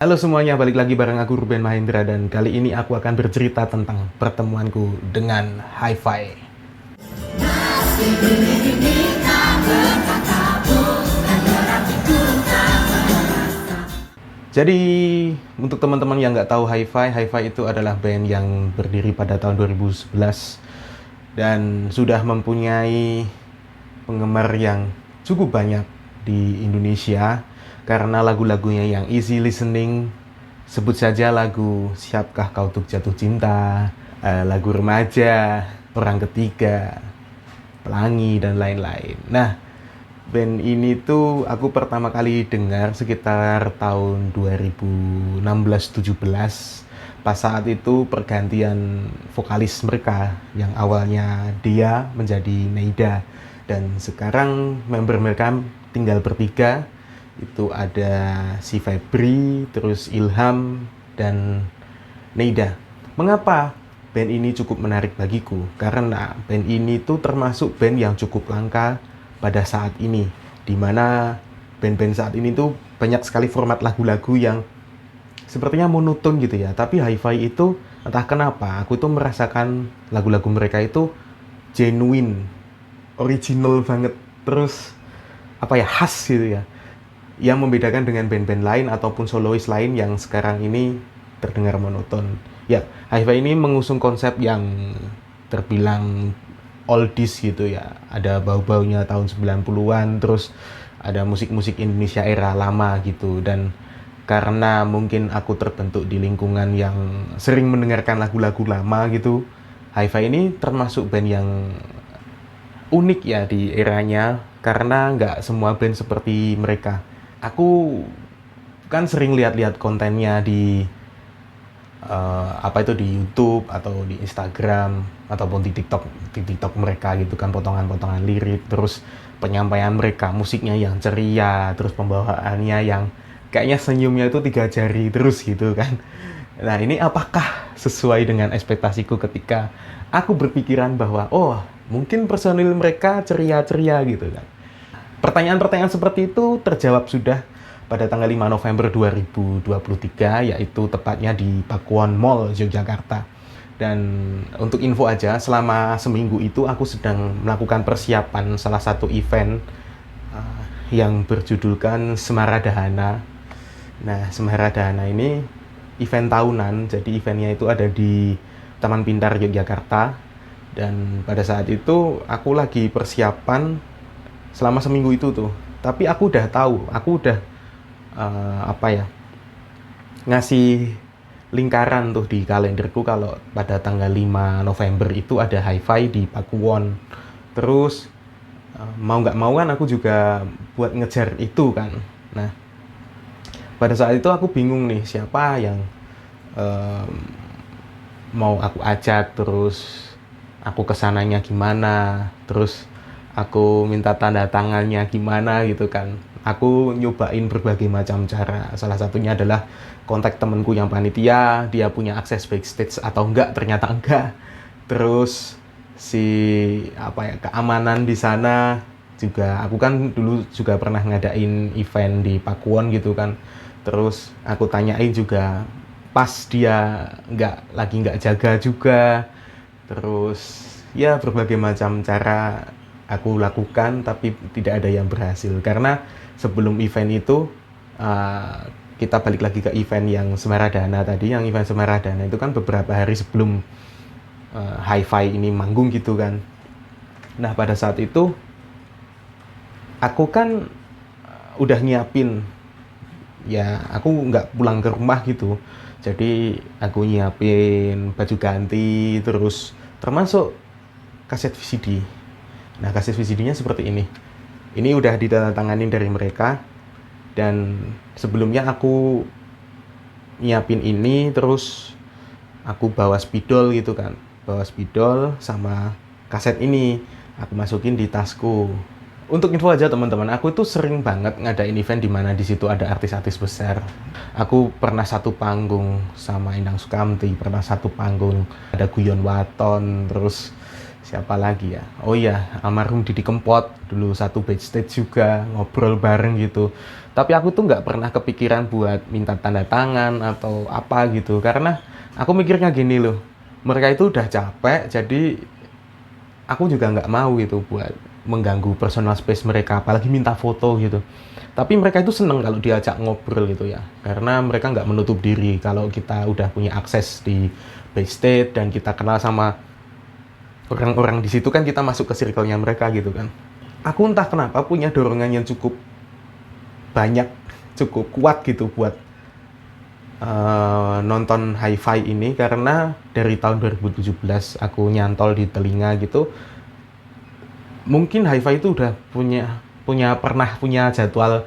Halo semuanya, balik lagi bareng aku Ruben Mahendra dan kali ini aku akan bercerita tentang pertemuanku dengan Hi-Fi. Jadi untuk teman-teman yang nggak tahu Hi-Fi itu adalah band yang berdiri pada tahun 2011 dan sudah mempunyai penggemar yang cukup banyak di Indonesia karena lagu-lagunya yang easy listening. Sebut saja lagu Siapkah Kau Untuk Jatuh Cinta, lagu Remaja, Orang Ketiga, Pelangi, dan lain-lain. Nah, band ini tuh aku pertama kali dengar sekitar tahun 2016-17. Pas saat itu pergantian vokalis mereka yang awalnya dia menjadi Neida. Dan sekarang member mereka tinggal bertiga. Itu ada si Febri, terus Ilham, dan Neida. Mengapa band ini cukup menarik bagiku? Karena band ini tuh termasuk band yang cukup langka pada saat ini, dimana band-band saat ini tuh banyak sekali format lagu-lagu yang sepertinya monoton gitu ya. Tapi Hi-Fi itu entah kenapa aku tuh merasakan lagu-lagu mereka itu genuine, original banget, terus apa ya, khas gitu ya, yang membedakan dengan band-band lain ataupun solois lain yang sekarang ini terdengar monoton. Ya, Hi-Fi ini mengusung konsep yang terbilang oldies gitu ya. Ada bau-baunya tahun 90-an, terus ada musik-musik Indonesia era lama gitu. Dan karena mungkin aku terbentuk di lingkungan yang sering mendengarkan lagu-lagu lama gitu, Hi-Fi ini termasuk band yang unik ya di eranya, karena nggak semua band seperti mereka. Aku kan sering lihat-lihat kontennya di apa itu di YouTube atau di Instagram ataupun di TikTok mereka gitu kan, potongan-potongan lirik, terus penyampaian mereka, musiknya yang ceria, terus pembawaannya yang kayaknya senyumnya itu 3 jari terus gitu kan. Nah, ini apakah sesuai dengan ekspektasiku ketika aku berpikiran bahwa oh, mungkin personil mereka ceria-ceria gitu kan. Pertanyaan-pertanyaan seperti itu terjawab sudah pada tanggal 5 November 2023, yaitu tepatnya di Pakuwon Mall, Yogyakarta. Dan untuk info aja, selama seminggu itu aku sedang melakukan persiapan salah satu event yang berjudulkan Semaradahana. Nah, Semaradahana ini event tahunan, jadi eventnya itu ada di Taman Pintar Yogyakarta. Dan pada saat itu aku lagi persiapan selama seminggu itu tuh, tapi aku udah tahu, aku udah apa ya, ngasih lingkaran tuh di kalenderku kalau pada tanggal 5 November itu ada Hi-Fi di Pakuwon. Terus mau nggak mau kan aku juga buat ngejar itu kan. Nah, pada saat itu aku bingung nih siapa yang em, mau aku ajak, terus aku kesananya gimana, terus aku minta tanda tangannya gimana gitu kan. Aku nyobain berbagai macam cara. Salah satunya adalah kontak temenku yang panitia, dia punya akses backstage atau enggak, ternyata enggak. Terus si apa ya, keamanan di sana juga, aku kan dulu juga pernah ngadain event di Pakuwon gitu kan. Terus aku tanyain juga pas dia nggak jaga juga. Terus ya berbagai macam cara aku lakukan, tapi tidak ada yang berhasil. Karena sebelum event itu, uh, kita balik lagi ke event yang Semaradana tadi. Yang event Semaradana itu kan beberapa hari sebelum Hi-Fi ini manggung gitu kan. Nah, pada saat itu aku kan udah nyiapin, ya aku nggak pulang ke rumah gitu. Jadi aku nyiapin baju ganti, terus termasuk kaset VCD. Nah, kaset VCD-nya seperti ini. Ini udah ditandatangani dari mereka. Dan sebelumnya aku nyiapin ini, terus aku bawa spidol gitu kan. Bawa spidol sama kaset ini. Aku masukin di tasku. Untuk info aja teman-teman, aku itu sering banget ngadain event di mana di situ ada artis-artis besar. Aku pernah satu panggung sama Endang Sukamti, pernah satu panggung ada Guyon Waton, terus siapa lagi ya? Oh iya, almarhum Didi Kempot dulu satu backstage juga, ngobrol bareng gitu. Tapi aku tuh nggak pernah kepikiran buat minta tanda tangan atau apa gitu, karena aku mikirnya gini loh, mereka itu udah capek, jadi aku juga nggak mau gitu buat mengganggu personal space mereka, apalagi minta foto gitu. Tapi mereka itu seneng kalau diajak ngobrol gitu ya, karena mereka nggak menutup diri kalau kita udah punya akses di Baystate dan kita kenal sama orang-orang di situ, kan kita masuk ke circle-nya mereka gitu kan. Aku entah kenapa punya dorongan yang cukup banyak, cukup kuat gitu buat nonton Hi-Fi ini, karena dari tahun 2017 aku nyantol di telinga gitu. Mungkin Hi-Fi itu udah pernah punya jadwal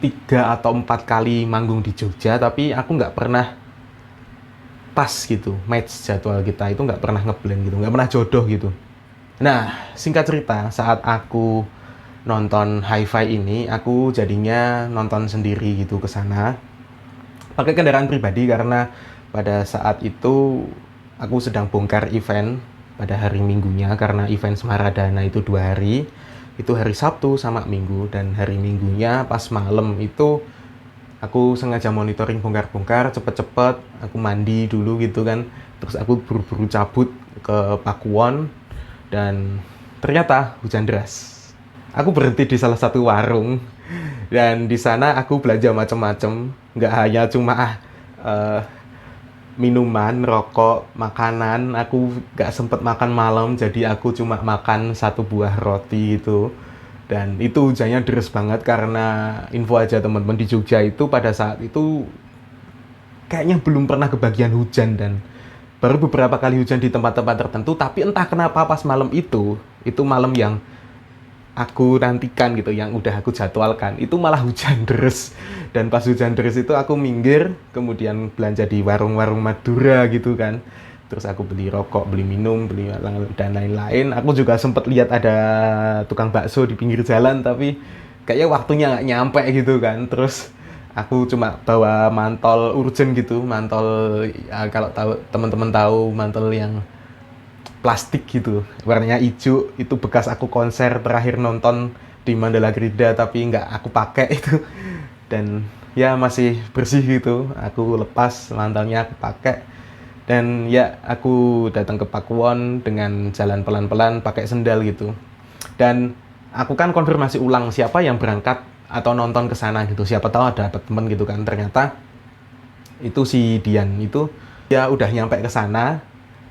3 atau 4 kali manggung di Jogja, tapi aku nggak pernah pas gitu, match jadwal kita itu nggak pernah ngeblend gitu, nggak pernah jodoh gitu. Nah, singkat cerita, saat aku nonton Hi-Fi ini, aku jadinya nonton sendiri gitu ke sana, pakai kendaraan pribadi, karena pada saat itu aku sedang bongkar event pada hari Minggunya, karena event Semaradana itu 2 hari, itu hari Sabtu sama Minggu, dan hari Minggunya pas malam itu aku sengaja monitoring bongkar-bongkar, cepet-cepet aku mandi dulu gitu kan, terus aku buru-buru cabut ke Pakuwon, dan ternyata hujan deras. Aku berhenti di salah satu warung, dan di sana aku belanja macam-macam, nggak hanya cuma minuman, rokok, makanan. Aku nggak sempet makan malam, jadi aku cuma makan 1 buah roti gitu. Dan itu hujannya deras banget, karena info aja teman-teman, di Jogja itu pada saat itu kayaknya belum pernah kebagian hujan, dan baru beberapa kali hujan di tempat-tempat tertentu. Tapi entah kenapa pas malam itu malam yang aku nantikan gitu, yang udah aku jadwalkan, itu malah hujan deres. Dan pas hujan deres itu aku minggir, kemudian belanja di warung-warung Madura gitu kan. Terus aku beli rokok, beli minum, dan lain-lain. Aku juga sempet lihat ada tukang bakso di pinggir jalan, tapi kayaknya waktunya nggak nyampe gitu kan. Terus aku cuma bawa mantol urgent gitu, mantol ya, kalau teman-teman tahu mantol yang plastik gitu, warnanya hijau, itu bekas aku konser terakhir nonton di Mandala Grida, tapi nggak aku pakai itu. Dan ya masih bersih gitu, aku lepas mantelnya, aku pakai. Dan ya aku datang ke Pakuwon dengan jalan pelan-pelan pakai sendal gitu. Dan aku kan konfirmasi ulang siapa yang berangkat atau nonton ke sana gitu, siapa tahu ada temen gitu kan. Ternyata itu si Dian itu ya udah nyampe ke sana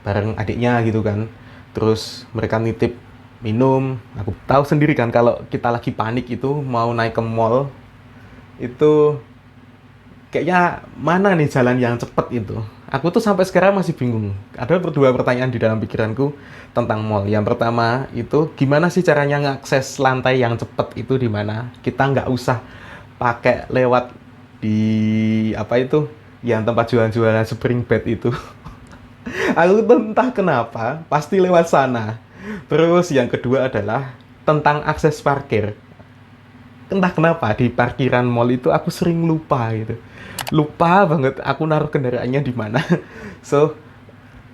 bareng adiknya gitu kan. Terus mereka nitip minum. Aku tahu sendiri kan kalau kita lagi panik itu mau naik ke mall itu kayaknya mana nih jalan yang cepet itu. Aku tuh sampai sekarang masih bingung. Ada 2 pertanyaan di dalam pikiranku tentang mall. Yang pertama itu gimana sih caranya ngakses lantai yang cepet itu di mana? Kita nggak usah pakai lewat di apa itu yang tempat jualan-jualan spring bed itu. Aku tuh entah kenapa pasti lewat sana. Terus yang kedua adalah tentang akses parkir. Entah kenapa di parkiran mall itu aku sering lupa gitu. Lupa banget aku naruh kendaraannya di mana. So,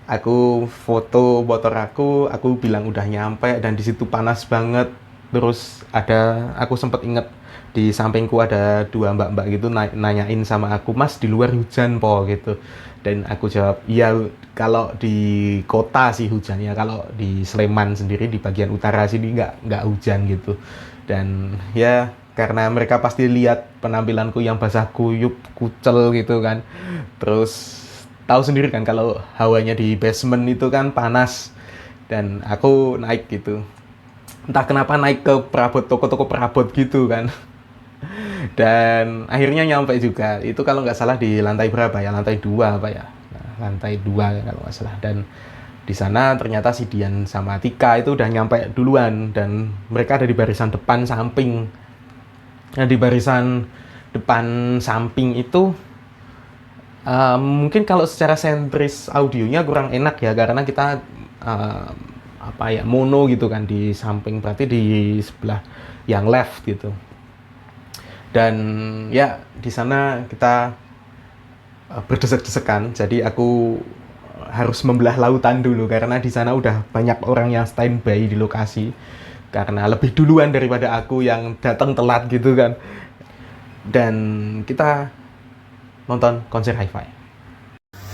aku foto motor aku bilang udah nyampe, dan di situ panas banget. Terus aku sempet inget di sampingku ada 2 mbak-mbak gitu nanyain sama aku, "Mas, di luar hujan po?" gitu. Dan aku jawab, "Iya, kalau di kota sih hujan ya, kalau di Sleman sendiri di bagian utara sini nggak hujan gitu." Dan ya karena mereka pasti lihat penampilanku yang basah kuyup, kucel gitu kan. Terus tahu sendiri kan kalau hawanya di basement itu kan panas. Dan aku naik gitu. Entah kenapa naik ke toko-toko perabot gitu kan. Dan akhirnya nyampe juga. Itu kalau nggak salah di lantai berapa ya? Lantai 2 apa ya? Nah, lantai 2 kalau nggak salah. Dan di sana ternyata si Dian sama Tika itu udah nyampe duluan, dan mereka ada di barisan depan samping. Nah, di barisan depan samping itu mungkin kalau secara sentris audionya kurang enak ya, karena kita mono gitu kan di samping, berarti di sebelah yang left gitu. Dan ya di sana kita berdesak-desakan, jadi aku harus membelah lautan dulu karena di sana udah banyak orang yang standby di lokasi, karena lebih duluan daripada aku yang datang telat gitu kan. dan kita nonton konser Hi-Fi.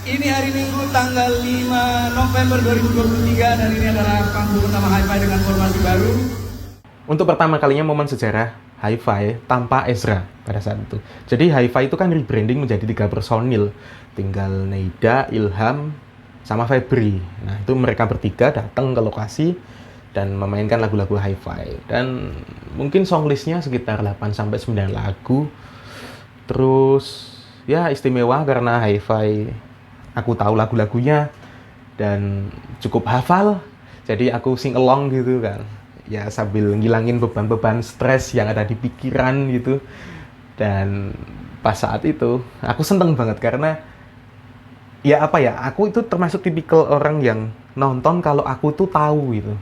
Ini hari Minggu tanggal 5 November 2023 dan ini adalah panggung pertama Hi-Fi dengan formasi baru. Untuk pertama kalinya momen sejarah Hi-Fi tanpa Ezra pada saat itu. Jadi Hi-Fi itu kan rebranding menjadi 3 personil. Tinggal Neida, Ilham, sama Febri. Nah, itu mereka bertiga datang ke lokasi dan memainkan lagu-lagu Hi-Fi. Dan mungkin songlistnya sekitar 8-9 lagu. Terus ya istimewa karena Hi-Fi aku tahu lagu-lagunya dan cukup hafal. Jadi aku sing along gitu kan. Ya sambil ngilangin beban-beban stres yang ada di pikiran gitu. Dan pas saat itu aku seneng banget karena ya apa ya, aku itu termasuk tipikal orang yang nonton kalau aku tuh tahu gitu.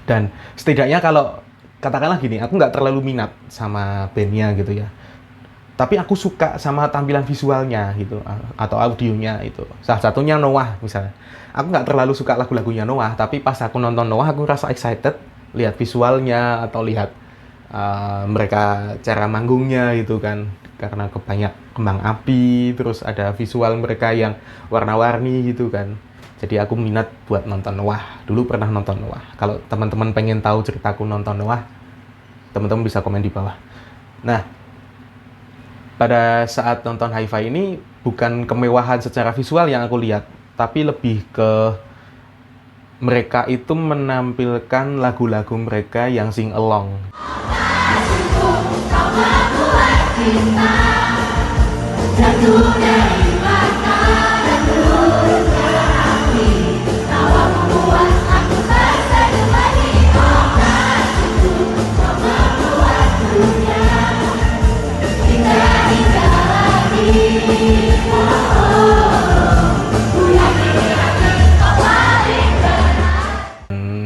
Dan setidaknya kalau katakanlah gini, aku nggak terlalu minat sama bandnya gitu ya. Tapi aku suka sama tampilan visualnya gitu, atau audionya itu. Salah satunya Noah misalnya. Aku nggak terlalu suka lagu-lagunya Noah, tapi pas aku nonton Noah aku rasa excited lihat visualnya atau lihat mereka cara manggungnya gitu kan. Karena kebanyak kembang api, terus ada visual mereka yang warna-warni gitu kan. Jadi aku minat buat nonton Noah. Dulu pernah nonton Noah. Kalau teman-teman pengen tahu ceritaku nonton Noah, teman-teman bisa komen di bawah. Nah, pada saat nonton Hi-Fi ini bukan kemewahan secara visual yang aku lihat, tapi lebih ke mereka itu menampilkan lagu-lagu mereka yang sing along.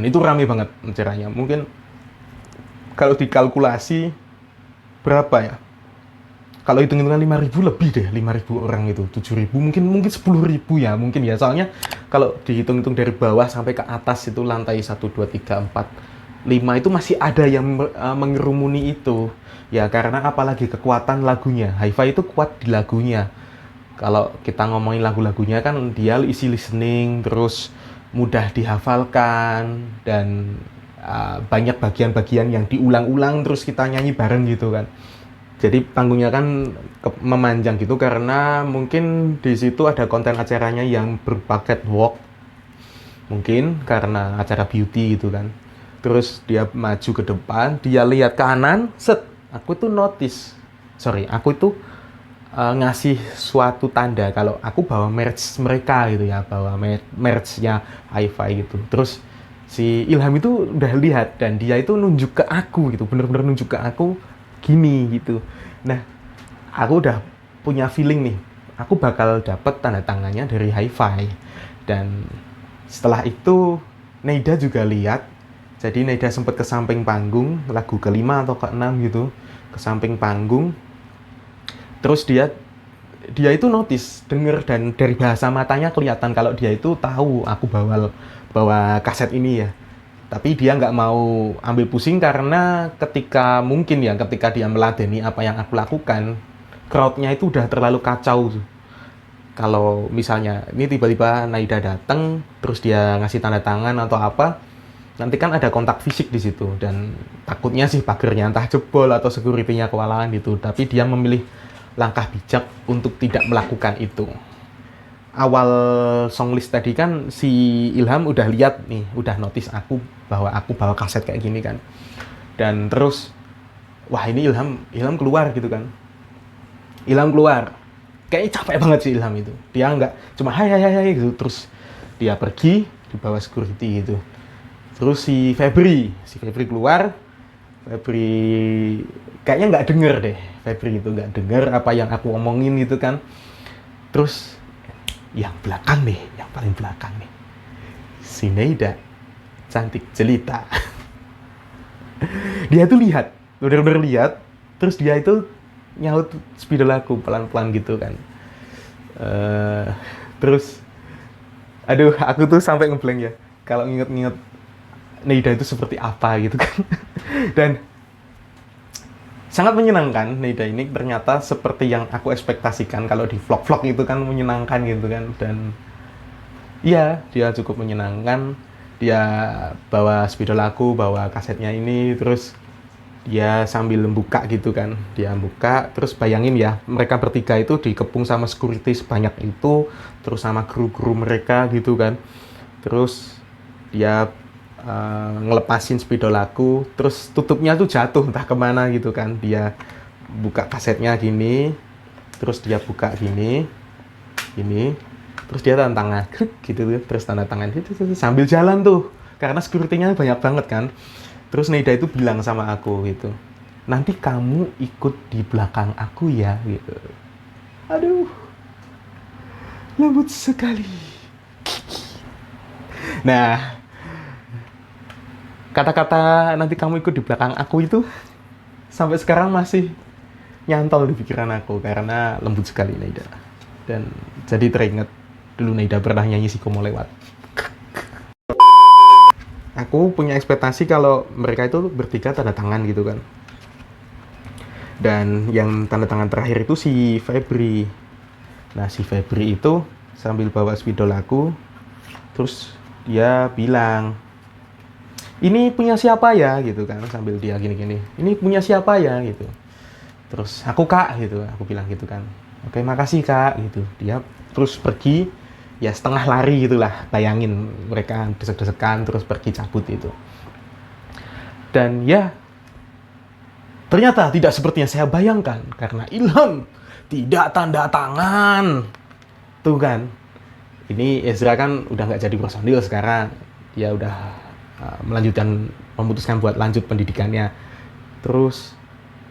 Itu rame banget acaranya. Mungkin kalau dikalkulasi berapa ya? Kalau hitung-hitungan 5.000 lebih deh, 5.000 orang itu, 7.000 mungkin 10.000 ya mungkin ya. Soalnya kalau dihitung-hitung dari bawah sampai ke atas itu lantai 1 2 3 4 5 itu masih ada yang mengerumuni itu. Ya karena apalagi kekuatan lagunya. Hi-Fi itu kuat di lagunya. Kalau kita ngomongin lagu-lagunya kan dia easy listening, terus mudah dihafalkan, dan banyak bagian-bagian yang diulang-ulang terus kita nyanyi bareng gitu kan. Jadi panggungnya kan memanjang gitu karena mungkin di situ ada konten acaranya yang berupa catwalk. Mungkin karena acara beauty gitu kan. Terus dia maju ke depan, dia lihat kanan, set. Aku tuh notice. Aku itu ngasih suatu tanda kalau aku bawa merch mereka gitu ya, bawa merchnya Hi-Fi gitu. Terus si Ilham itu udah lihat dan dia itu nunjuk ke aku gitu, bener-bener nunjuk ke aku gini gitu. Nah, aku udah punya feeling nih, aku bakal dapet tanda tangannya dari Hi-Fi. Dan setelah itu Neida juga lihat. Jadi Neida sempat ke samping panggung, lagu ke-5 atau ke-6 gitu, ke samping panggung. Terus dia itu notice, denger, dan dari bahasa matanya kelihatan kalau dia itu tahu aku bawa kaset ini ya. Tapi dia nggak mau ambil pusing karena ketika dia meladeni apa yang aku lakukan, crowd-nya itu udah terlalu kacau. Kalau misalnya ini tiba-tiba Naida datang, terus dia ngasih tanda tangan atau apa, nanti kan ada kontak fisik di situ, dan takutnya sih pagernya entah jebol atau security-nya kewalahan gitu. Tapi dia memilih langkah bijak untuk tidak melakukan itu. Awal songlist tadi kan si Ilham udah lihat nih, udah notice aku bahwa aku bawa kaset kayak gini kan. Dan terus wah ini Ilham keluar gitu kan. Ilham keluar. Kayaknya capek banget sih Ilham itu. Dia nggak cuma hai gitu, terus dia pergi di bawah security gitu. Terus si Febri keluar. Febri kayaknya nggak denger deh. Febri itu nggak denger apa yang aku omongin gitu kan. Terus yang paling belakang nih, si Neida, cantik jelita. Dia tuh lihat, bener-bener lihat. Terus dia itu nyaut spidol aku pelan-pelan gitu kan. Terus, aduh, aku tuh sampai ngeblank ya. Kalau nginget Neida itu seperti apa gitu kan. Dan sangat menyenangkan. Neida ini ternyata seperti yang aku ekspektasikan kalau di vlog-vlog itu kan menyenangkan gitu kan. Dan iya, dia cukup menyenangkan. Dia bawa spidol aku, bawa kasetnya ini, terus dia sambil buka gitu kan. Dia buka, terus bayangin ya, mereka bertiga itu dikepung sama security sebanyak itu, terus sama kru-kru mereka gitu kan. Terus dia ngelepasin spidol aku, terus tutupnya tuh jatuh entah kemana gitu kan. Dia buka kasetnya gini, terus dia buka gini, terus dia tanda tangan gitu, terus tanda tangan gitu sambil jalan tuh, karena security-nya banyak banget kan. Terus Neida itu bilang sama aku gitu, nanti kamu ikut di belakang aku ya gitu. Aduh, lembut sekali. Nah, kata-kata nanti kamu ikut di belakang aku itu sampai sekarang masih nyantol di pikiran aku karena lembut sekali Neida. Dan jadi teringat dulu Neida pernah nyanyi Si Komo Lewat. Aku punya ekspektasi kalau mereka itu bertiga tanda tangan gitu kan. Dan yang tanda tangan terakhir itu si Febri. Nah, si Febri itu sambil bawa spidol aku, terus dia bilang, ini punya siapa ya gitu kan, sambil dia gini-gini, ini punya siapa ya gitu. Terus aku kak gitu, aku bilang gitu kan, oke makasih kak gitu. Dia terus pergi, ya setengah lari gitulah, bayangin mereka desek-desekan terus pergi cabut itu. Dan ya ternyata tidak seperti yang saya bayangkan, karena Ilham tidak tanda tangan tuh kan. Ini Ezra kan udah nggak jadi personil sekarang, dia udah memutuskan buat lanjut pendidikannya. Terus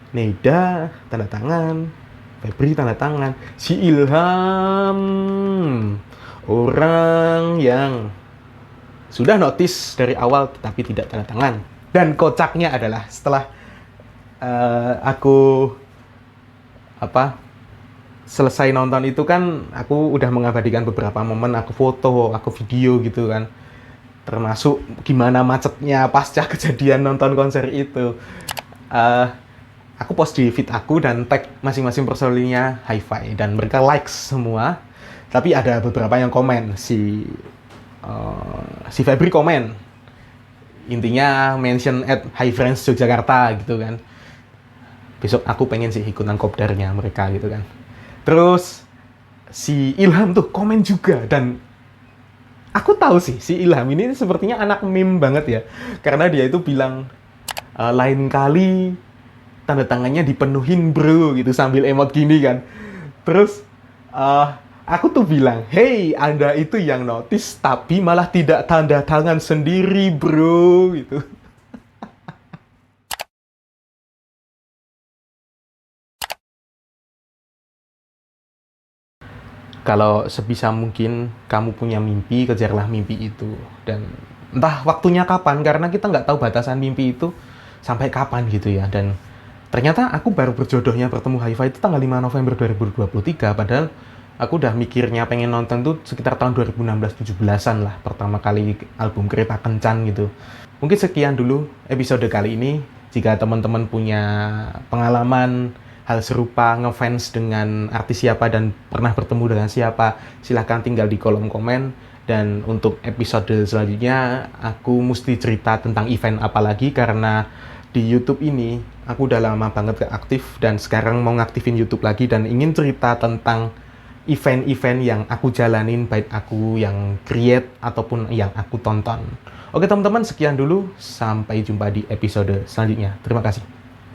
Neida tanda tangan, Febri tanda tangan, si Ilham orang yang sudah notice dari awal tetapi tidak tanda tangan. Dan kocaknya adalah setelah aku selesai nonton itu kan, aku udah mengabadikan beberapa momen, aku foto, aku video gitu kan. Termasuk gimana macetnya pasca kejadian nonton konser itu. Aku post di feed aku dan tag masing-masing personilnya Hi-Fi dan mereka likes semua. Tapi ada beberapa yang komen, si Febri komen, intinya mention at Hi Friends Yogyakarta gitu kan. Besok aku pengen sih ikutan kopdarnya mereka gitu kan. Terus si Ilham tuh komen juga, dan aku tahu sih si Ilham ini sepertinya anak meme banget ya, karena dia itu bilang lain kali tanda tangannya dipenuhin bro gitu sambil emot gini kan. Terus aku tuh bilang, hey Anda itu yang notice tapi malah tidak tanda tangan sendiri bro gitu. Kalau sebisa mungkin kamu punya mimpi, kejarlah mimpi itu. Dan entah waktunya kapan, karena kita nggak tahu batasan mimpi itu sampai kapan gitu ya. Dan ternyata aku baru berjodohnya bertemu Hi-Fi itu tanggal 5 November 2023, padahal aku udah mikirnya pengen nonton tuh sekitar tahun 2016-17an lah, pertama kali album Kereta Kencan gitu. Mungkin sekian dulu episode kali ini. Jika teman-teman punya pengalaman hal serupa, ngefans dengan artis siapa dan pernah bertemu dengan siapa, silahkan tinggal di kolom komen. Dan untuk episode selanjutnya aku mesti cerita tentang event apa lagi, karena di YouTube ini aku udah lama banget gak aktif dan sekarang mau ngaktifin YouTube lagi dan ingin cerita tentang event-event yang aku jalanin, baik aku yang create ataupun yang aku tonton. Oke teman-teman, sekian dulu, sampai jumpa di episode selanjutnya. Terima kasih.